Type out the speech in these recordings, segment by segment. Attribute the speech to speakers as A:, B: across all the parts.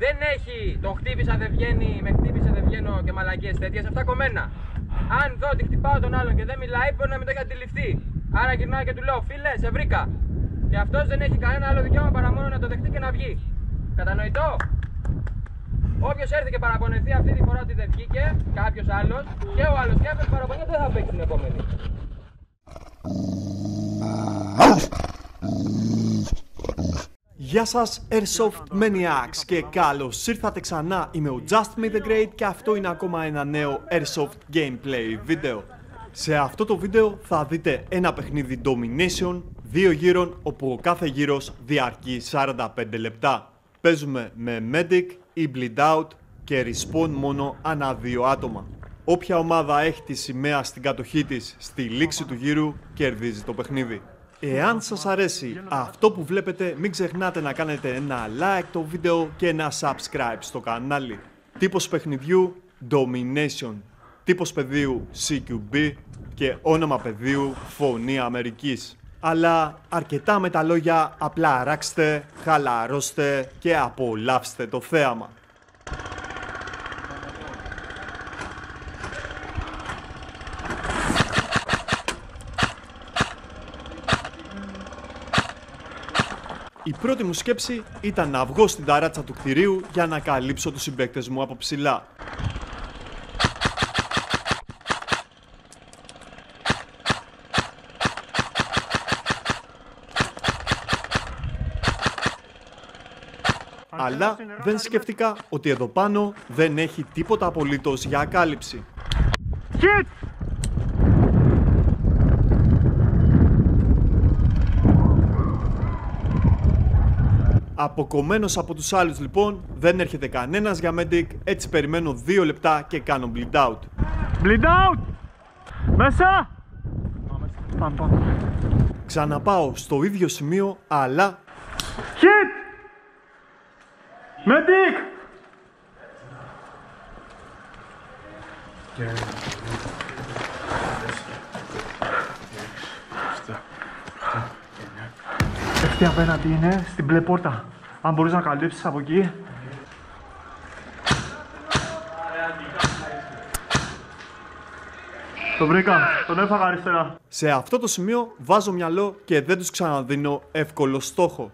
A: Δεν έχει το χτύπησα δεν βγαίνει, με χτύπησε δεν βγαίνω και μαλακίες τέτοιες, αυτά κομμένα. Αν δω ότι χτυπάω τον άλλον και δεν μιλάει, μπορεί να μην το έχει αντιληφθεί. Άρα γυρνάω και του λέω: φίλε, σε βρήκα. Και αυτός δεν έχει κανένα άλλο δικαίωμα παρά μόνο να το δεχτεί και να βγει. Κατανοητό? Όποιος έρθει και παραπονεθεί αυτή τη φορά ότι δεν βγήκε, κάποιος άλλος, και ο άλλος και αυτός παραπονιέται, δεν θα παίξει την επόμενη.
B: Γεια σας Airsoft Maniacs και καλώς ήρθατε ξανά. Είμαι ο Just Me The Great και αυτό είναι ακόμα ένα νέο Airsoft Gameplay βίντεο. Σε αυτό το βίντεο θα δείτε ένα παιχνίδι Domination 2 γύρων όπου ο κάθε γύρος διαρκεί 45 λεπτά. Παίζουμε με Medic ή Bleed Out και Respawn μόνο ανά 2 άτομα. Όποια ομάδα έχει τη σημαία στην κατοχή της στη λήξη του γύρου κερδίζει το παιχνίδι. Εάν σας αρέσει αυτό που βλέπετε, μην ξεχνάτε να κάνετε ένα like το βίντεο και ένα subscribe στο κανάλι. Τύπος παιχνιδιού Domination, τύπος πεδίου CQB και όνομα πεδίου Φωνή Αμερικής. Αλλά αρκετά με τα λόγια, απλά αράξτε, χαλαρώστε και απολαύστε το θέαμα. Η πρώτη μου σκέψη ήταν να βγω στην ταράτσα του κτηρίου για να καλύψω τους συμπαίκτες μου από ψηλά. Αλλά δεν σκέφτηκα ότι εδώ πάνω δεν έχει τίποτα απολύτως για κάλυψη.
C: Hit!
B: Αποκομμένος από τους άλλους λοιπόν, δεν έρχεται κανένας για Medic, έτσι περιμένω 2 λεπτά και κάνω Bleed Out.
C: Bleed out! Μέσα! Πάμε.
B: Ξαναπάω στο ίδιο σημείο, αλλά...
C: Hit! Medic! Αυτή απέναντι είναι στην μπλε πόρτα. Αν μπορείς να καλύψεις από εκεί. Το βρήκα, τον έφαγα αριστερά.
B: Σε αυτό το σημείο βάζω μυαλό και δεν τους ξαναδίνω εύκολο στόχο.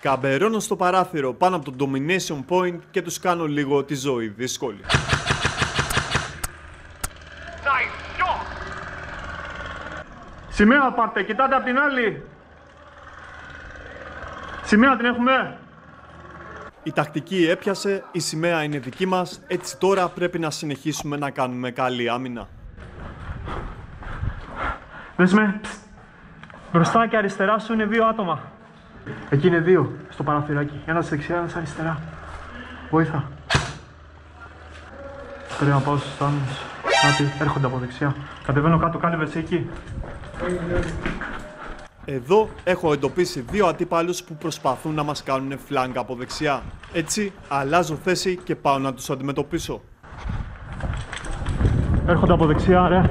B: Καμπερώνω στο παράθυρο πάνω από το Domination Point και τους κάνω λίγο τη ζωή δύσκολη.
C: Σημαία πάρτε, κοιτάτε απ' την άλλη. Σημαία την έχουμε.
B: Η τακτική έπιασε, η σημαία είναι δική μας, έτσι τώρα πρέπει να συνεχίσουμε να κάνουμε καλή άμυνα.
C: Δες με. Μπροστά και αριστερά σου είναι 2 άτομα. Εκεί είναι 2, στο παραθυράκι. Ένας δεξιά, ένας αριστερά. Βοήθα. Πρέπει να πάω στους άμυνους. Κάτι, έρχονται από δεξιά. Κατεβαίνω κάτω, κάλυβες εκεί.
B: Εδώ έχω εντοπίσει 2 αντίπαλους που προσπαθούν να μας κάνουν φλάγκα από δεξιά. Έτσι, αλλάζω θέση και πάω να τους αντιμετωπίσω.
C: Έρχονται από δεξιά, ρε.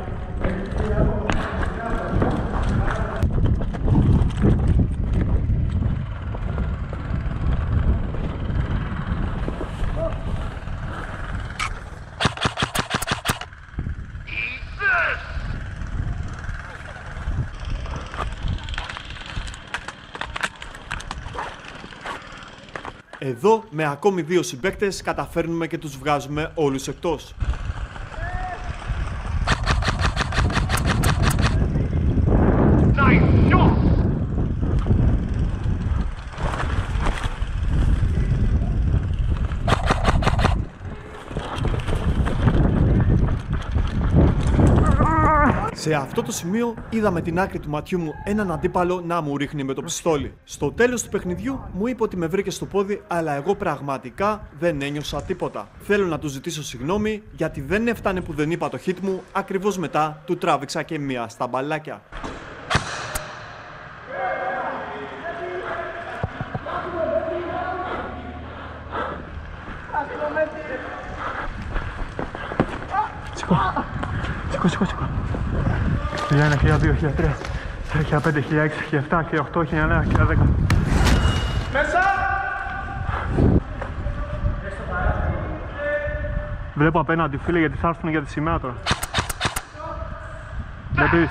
B: Εδώ με ακόμη 2 συμπαίκτες καταφέρνουμε και τους βγάζουμε όλους εκτός. Σε αυτό το σημείο είδα με την άκρη του ματιού μου έναν αντίπαλο να μου ρίχνει με το πιστόλι. Στο τέλος του παιχνιδιού μου είπε ότι με βρήκε στο πόδι, αλλά εγώ πραγματικά δεν ένιωσα τίποτα. Θέλω να του ζητήσω συγγνώμη γιατί δεν έφτανε που δεν είπα το hit μου, ακριβώς μετά του τράβηξα και μία στα μπαλάκια.
C: Σηκώ. 1001, 1002, 1003. 1005, 1006, 1007, 1008, 1009, 1010. Μέσα! Βλέπω απέναντι, φίλε, γιατί θα έρθουν για τη σημαία τώρα. Βλέπεις.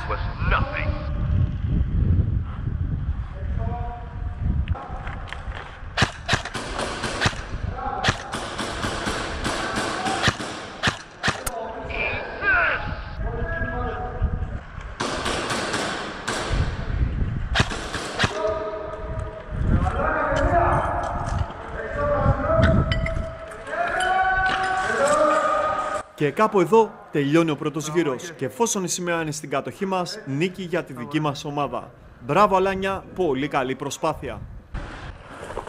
B: Και κάπου εδώ τελειώνει ο πρώτος γύρος και εφόσον η σημαία είναι στην κατοχή μας, νίκη για τη δική μας ομάδα. Μπράβο Αλάνια, πολύ καλή προσπάθεια.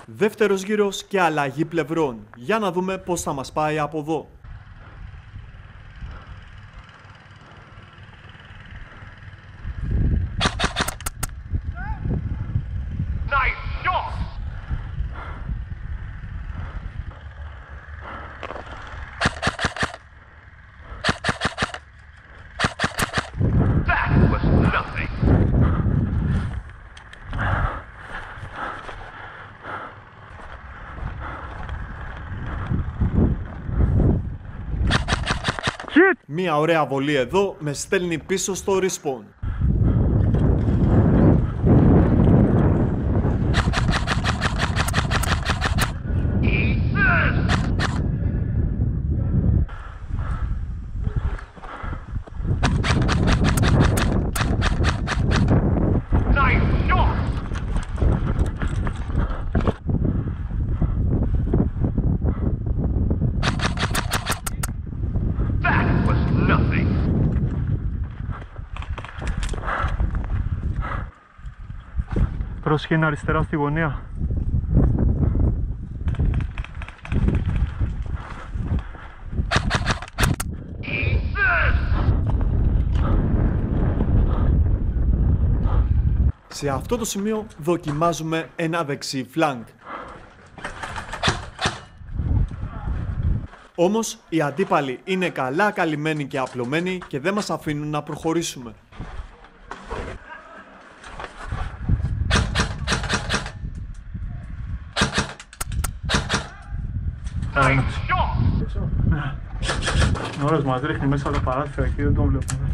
B: Δεύτερος γύρος και αλλαγή πλευρών. Για να δούμε πώς θα μας πάει από εδώ. Μία ωραία βολή εδώ με στέλνει πίσω στο respawn.
C: Πρόσεχε, είναι αριστερά στη γωνία.
B: Σε αυτό το σημείο δοκιμάζουμε ένα δεξί flank. Όμως οι αντίπαλοι είναι καλά καλυμμένοι και απλωμένοι και δεν μας αφήνουν να προχωρήσουμε.
C: Νόρος μας ρίχνει μέσα τα παράθυρα και δεν τον βλέπουμε.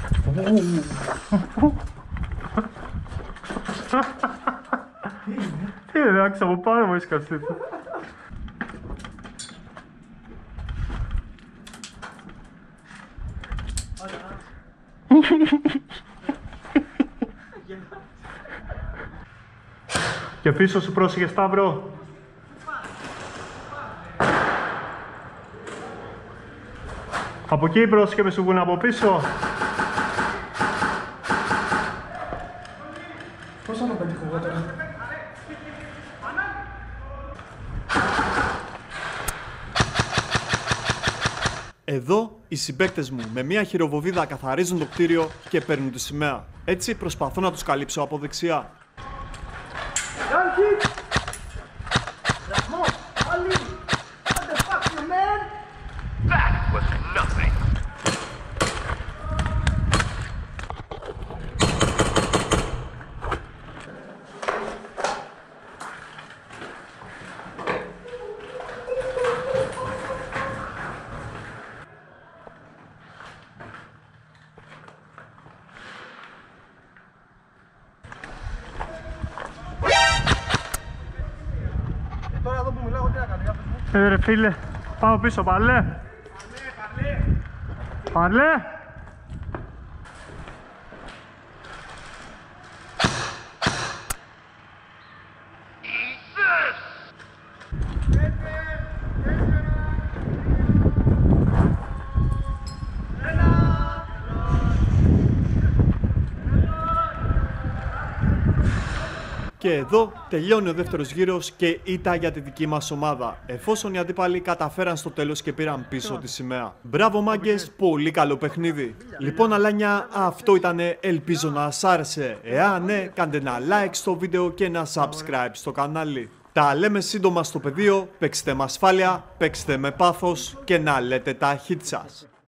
C: Τι είναι, εντάξει, από πάνω μου έσκασε. Και πίσω σου, πρόσεχε Σταύρο. Από εκεί πρόσεχε, με σου βγουν από πίσω. Πώς θα το πετύχω εγώ τώρα?
B: Εδώ οι συμπαίκτες μου με μια χειροβοβίδα καθαρίζουν το κτίριο και παίρνουν τη σημαία. Έτσι προσπαθώ να τους καλύψω από δεξιά.
D: Τώρα εδώ που μιλάω, τι να κάνω, για πες μου.
C: Ρε φίλε, πάμε πίσω, παλέ. Παλέ.
B: Και εδώ τελειώνει ο δεύτερος γύρος και ήττα για τη δική μας ομάδα, εφόσον οι αντίπαλοι καταφέραν στο τέλος και πήραν πίσω τη σημαία. Μπράβο μάγκες, πολύ καλό παιχνίδι. Λοιπόν Αλάνια, αυτό ήτανε, ελπίζω να σας άρεσε. Εάν ναι, κάντε ένα like στο βίντεο και ένα subscribe στο κανάλι. Τα λέμε σύντομα στο πεδίο, παίξτε με ασφάλεια, παίξτε με πάθος και να λέτε τα hit σας.